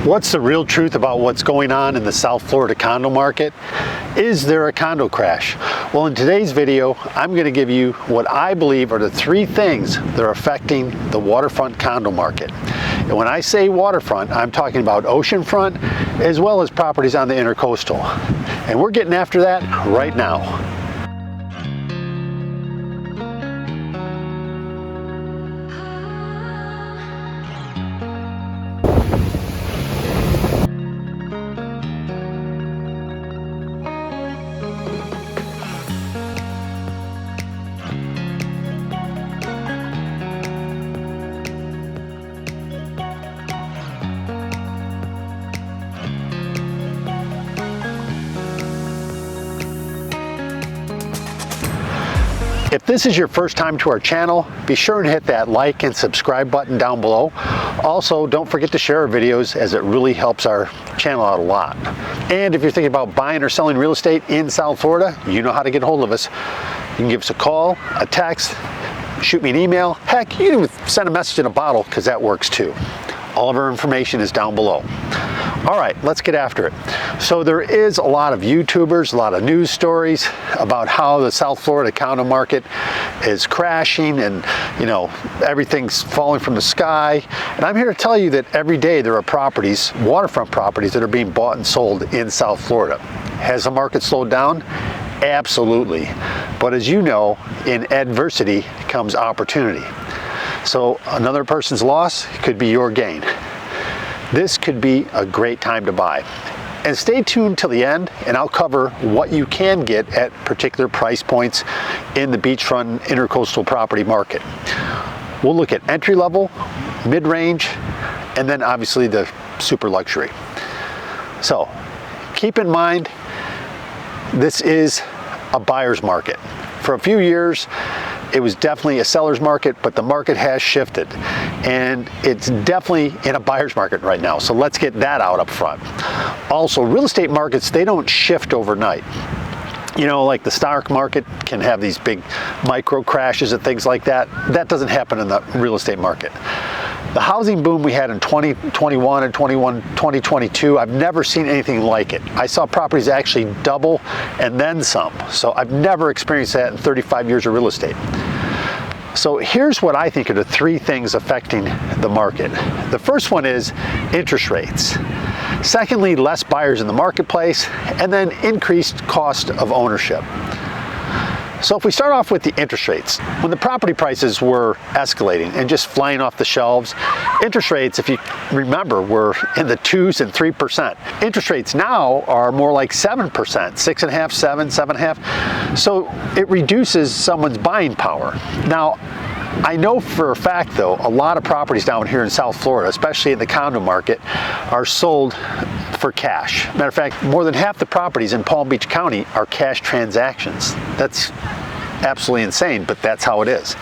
What's the real truth about what's going on in the South Florida condo market? Is there a condo crash? Well, in today's video, I'm going to give you what I believe are the three things that are affecting the waterfront condo market. And when I say waterfront, I'm talking about oceanfront as well as properties on the intercoastal. And we're getting after that right now. If this is your first time to our channel, be sure and hit that like and subscribe button down below. Also, don't forget to share our videos as it really helps our channel out a lot. And if you're thinking about buying or selling real estate in South Florida, you know how to get a hold of us. You can give us a call, a text, shoot me an email. Heck, you can even send a message in a bottle because that works too. All of our information is down below. All right, let's get after it. So there is a lot of YouTubers, a lot of news stories about how the South Florida condo market is crashing and, you know, everything's falling from the sky. And I'm here to tell you that every day there are properties, waterfront properties, that are being bought and sold in South Florida. Has the market slowed down? Absolutely. But as you know, in adversity comes opportunity. So another person's loss could be your gain. This could be a great time to buy. And stay tuned till the end and I'll cover what you can get at particular price points in the beachfront intercoastal property market. We'll look at entry level, mid-range, and then obviously the super luxury. So keep in mind, this is a buyer's market. For a few years, it was definitely a seller's market, but the market has shifted and it's definitely in a buyer's market right now. So let's get that out up front. Also, real estate markets, they don't shift overnight. You know, like the stock market can have these big micro crashes and things like that. That doesn't happen in the real estate market. The housing boom we had in 2021 and 2022, I've never seen anything like it. I saw properties actually double and then some. So I've never experienced that in 35 years of real estate. So here's what I think are the three things affecting the market. The first one is interest rates. Secondly, less buyers in the marketplace, and then increased cost of ownership. So if we start off with the interest rates, when the property prices were escalating and just flying off the shelves, interest rates, if you remember, were in the 2s and 3%. Interest rates now are more like 7%, 6.5, 7, 7.5. So it reduces someone's buying power. Now, I know for a fact though, a lot of properties down here in South Florida, especially in the condo market, are sold for cash. Matter of fact, more than half the properties in Palm Beach County are cash transactions. That's absolutely insane, but that's how it is.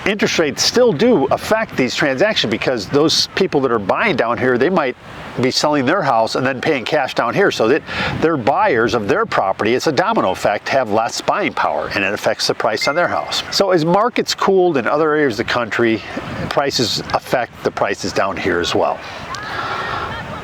Interest rates still do affect these transactions because those people that are buying down here, they might be selling their house and then paying cash down here, so that their buyers of their property, it's a domino effect, have less buying power and it affects the price on their house. So as markets cooled in other areas of the country, prices affect the prices down here as well.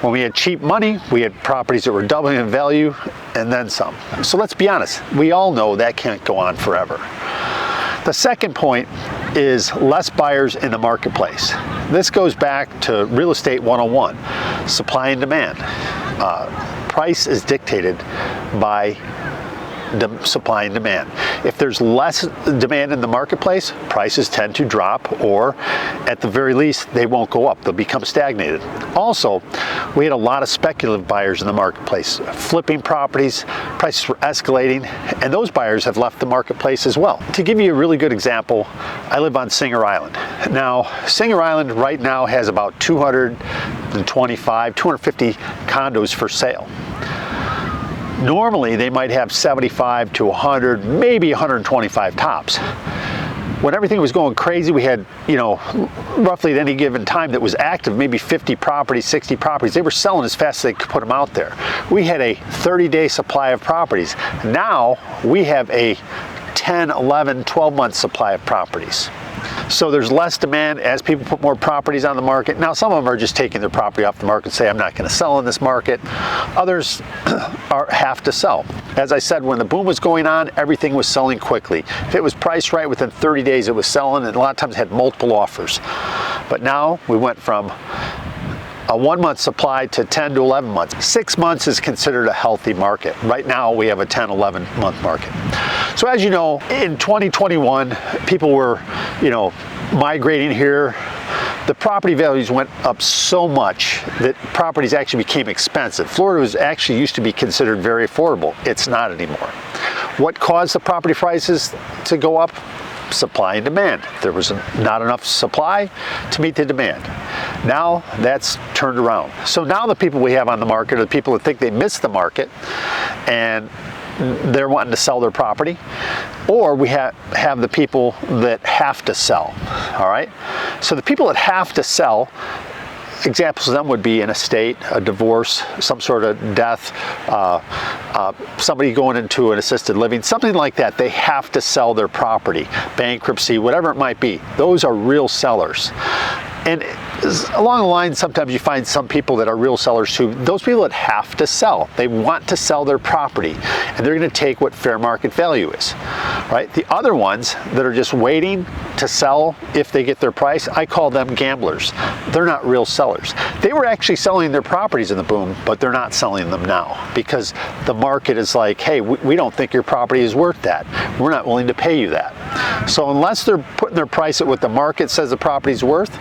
When we had cheap money, we had properties that were doubling in value and then some. So let's be honest, we all know that can't go on forever. The second point is less buyers in the marketplace. This goes back to real estate 101, supply and demand. Price is dictated by supply and demand. If there's less demand in the marketplace, prices tend to drop, or at the very least, they won't go up. They'll become stagnated. Also, we had a lot of speculative buyers in the marketplace, flipping properties, prices were escalating, and those buyers have left the marketplace as well. To give you a really good example, I live on Singer Island. Now, Singer Island right now has about 225, 250 condos for sale. Normally, they might have 75 to 100, maybe 125 tops. When everything was going crazy, we had, you know, roughly at any given time that was active, maybe 50 properties, 60 properties. They were selling as fast as they could put them out there. We had a 30-day supply of properties. Now, we have a 10, 11, 12-month supply of properties. So there's less demand as people put more properties on the market. Now some of them are just taking their property off the market and say, I'm not going to sell in this market. Others have to sell. As I said, when the boom was going on, everything was selling quickly. If it was priced right, within 30 days it was selling, and a lot of times it had multiple offers. But now we went from a 1 month supply to 10 to 11 months. 6 months is considered a healthy market. Right now we have a 10, 11 month market. So as you know, in 2021, people were, migrating here. The property values went up so much that properties actually became expensive. Florida was actually used to be considered very affordable. It's not anymore. What caused the property prices to go up? Supply and demand. There was not enough supply to meet the demand. Now that's turned around. So now the people we have on the market are the people that think they missed the market and they're wanting to sell their property, or we have the people that have to sell. All right. So the people that have to sell, examples of them would be an estate, a divorce, some sort of death, somebody going into an assisted living, something like that. They have to sell their property, bankruptcy, whatever it might be. Those are real sellers. And along the line, sometimes you find some people that are real sellers too. Those people that have to sell, they want to sell their property, and they're going to take what fair market value is, right? The other ones that are just waiting to sell if they get their price, I call them gamblers. They're not real sellers. They were actually selling their properties in the boom, but they're not selling them now because the market is like, hey, we don't think your property is worth that. We're not willing to pay you that. So unless they're putting their price at what the market says the property's worth,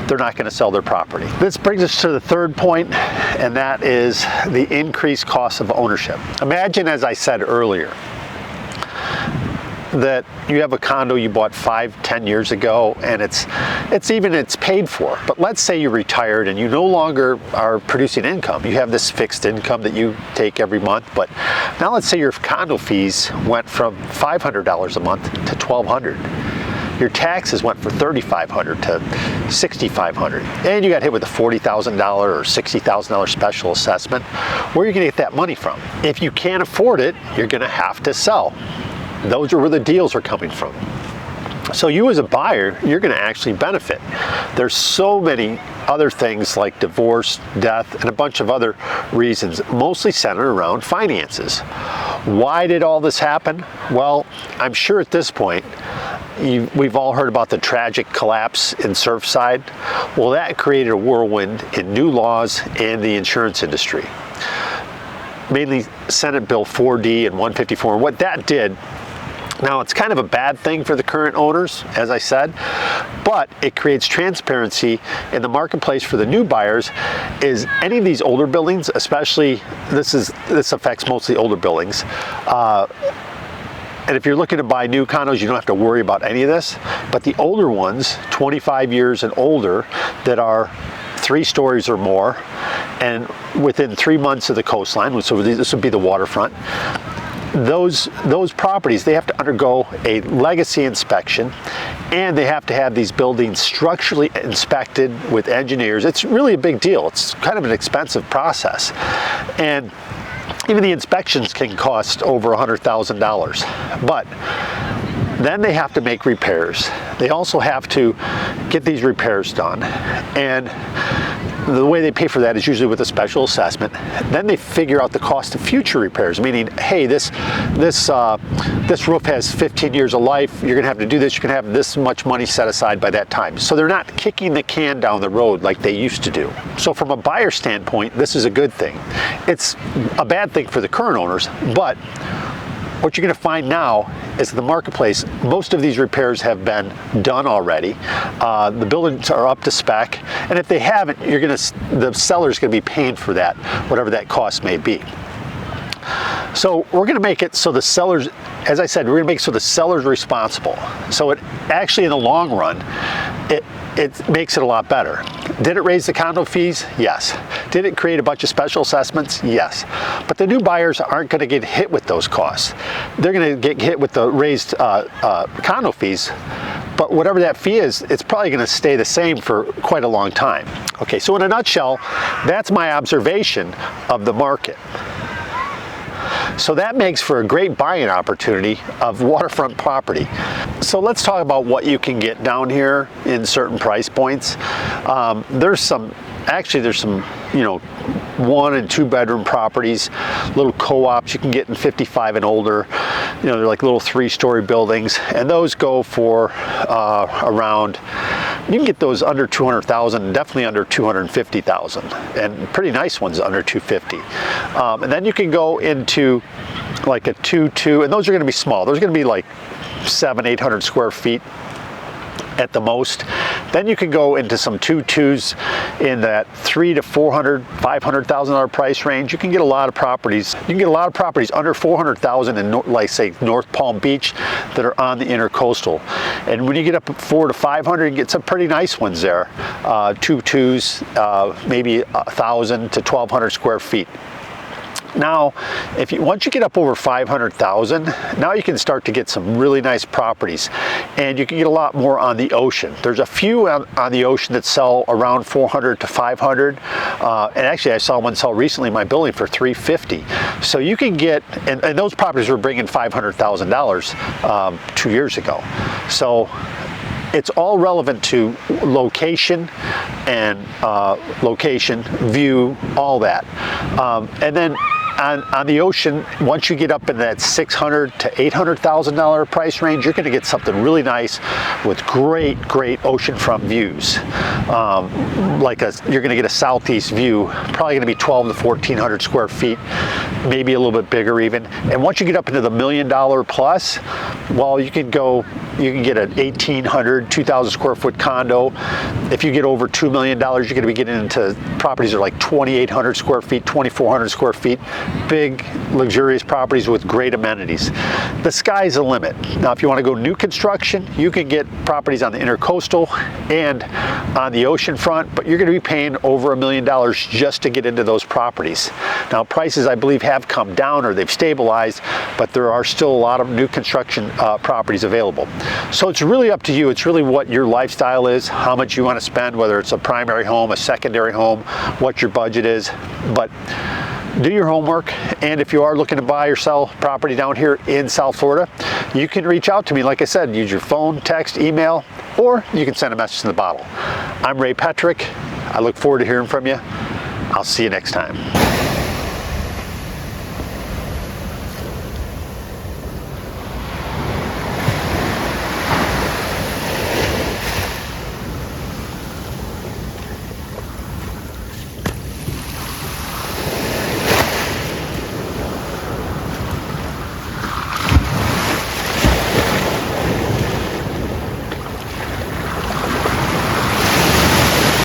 they're not going to sell their property. This brings us to the third point, and that is the increased cost of ownership. Imagine, as I said earlier, that you have a condo you bought 5-10 years ago and it's paid for. But let's say you're retired and you no longer are producing income. You have this fixed income that you take every month, but now let's say your condo fees went from $500 a month to $1,200. Your taxes went from $3,500 to $6,500, and you got hit with a $40,000 or $60,000 special assessment. Where are you going to get that money from? If you can't afford it, you're going to have to sell. Those are where the deals are coming from. So you as a buyer, you're going to actually benefit. There's so many other things like divorce, death, and a bunch of other reasons, mostly centered around finances. Why did all this happen? Well, I'm sure at this point, we've all heard about the tragic collapse in Surfside. Well, that created a whirlwind in new laws and the insurance industry. Mainly Senate Bill 4D and 154. And what that did, now it's kind of a bad thing for the current owners, as I said, but it creates transparency in the marketplace for the new buyers. Is any of these older buildings, especially this affects mostly older buildings, and if you're looking to buy new condos, you don't have to worry about any of this. But the older ones, 25 years and older, that are 3 stories or more, and within 3 months of the coastline, so this would be the waterfront, those properties, they have to undergo a legacy inspection, and they have to have these buildings structurally inspected with engineers. It's really a big deal. It's kind of an expensive process. And even the inspections can cost over $100,000. But then they have to make repairs. They also have to get these repairs done. And the way they pay for that is usually with a special assessment. Then they figure out the cost of future repairs, meaning, hey, this roof has 15 years of life. You're gonna have to do this. You're gonna have this much money set aside by that time. So they're not kicking the can down the road like they used to do. So from a buyer standpoint, this is a good thing. It's a bad thing for the current owners, but what you're going to find now is the marketplace, most of these repairs have been done already. The buildings are up to spec, and if they haven't, the seller's going to be paying for that, whatever that cost may be. So we're going to make it so the sellers, as I said, we're going to make it so the seller's responsible. So it actually, in the long run, it makes it a lot better. Did it raise the condo fees? Yes. Did it create a bunch of special assessments? Yes. But the new buyers aren't going to get hit with those costs. They're going to get hit with the raised condo fees, but whatever that fee is, it's probably going to stay the same for quite a long time. Okay, so in a nutshell, that's my observation of the market. So that makes for a great buying opportunity of waterfront property. So let's talk about what you can get down here in certain price points. There's some, you know, 1 and 2 bedroom properties, little co-ops you can get in 55 and older. You know, they're like little 3-story buildings, and those go for around, you can get those under 200,000, definitely under 250,000, and pretty nice ones under 250. And then you can go into like a 2-2, and those are going to be small. Those are going to be like 700-800 square feet at the most. Then you can go into some 2-2s in that $300,000 to $400,000, $500,000 price range. You can get a lot of properties. You can get a lot of properties under $400,000 in, like, say, North Palm Beach that are on the intercoastal. And when you get up at $400,000 to $500,000, you get some pretty nice ones there. 2-2s, maybe 1,000 to 1,200 square feet. Now, once you get up over 500,000, now you can start to get some really nice properties, and you can get a lot more on the ocean. There's a few on the ocean that sell around 400 to 500, and actually I saw one sell recently in my building for 350. So you can get, and those properties were bringing $500,000 2 years ago. So it's all relevant to location and location, view, all that. And then on the ocean, once you get up in that $600,000 to $800,000 price range, you're going to get something really nice with great oceanfront views. You're going to get a southeast view, probably going to be 1,200 to 1,400 square feet, maybe a little bit bigger even. And once you get up into the $1 million plus, well, you can get an 1,800, 2,000 square foot condo. If you get over $2 million, you're going to be getting into properties that are like 2,800 square feet, 2,400 square feet. Big, luxurious properties with great amenities. The sky's the limit. Now, if you want to go new construction, you can get properties on the intercoastal and on the ocean front, but you're going to be paying over $1 million just to get into those properties. Now, prices, I believe, have come down or they've stabilized, but there are still a lot of new construction properties available. So it's really up to you. It's really what your lifestyle is, how much you want to spend, whether it's a primary home, a secondary home, what your budget is. But do your homework, and if you are looking to buy or sell property down here in South Florida, you can reach out to me. Like I said, use your phone, text, email, or you can send a message in the bottle. I'm Ray Petric. I look forward to hearing from you. I'll see you next time.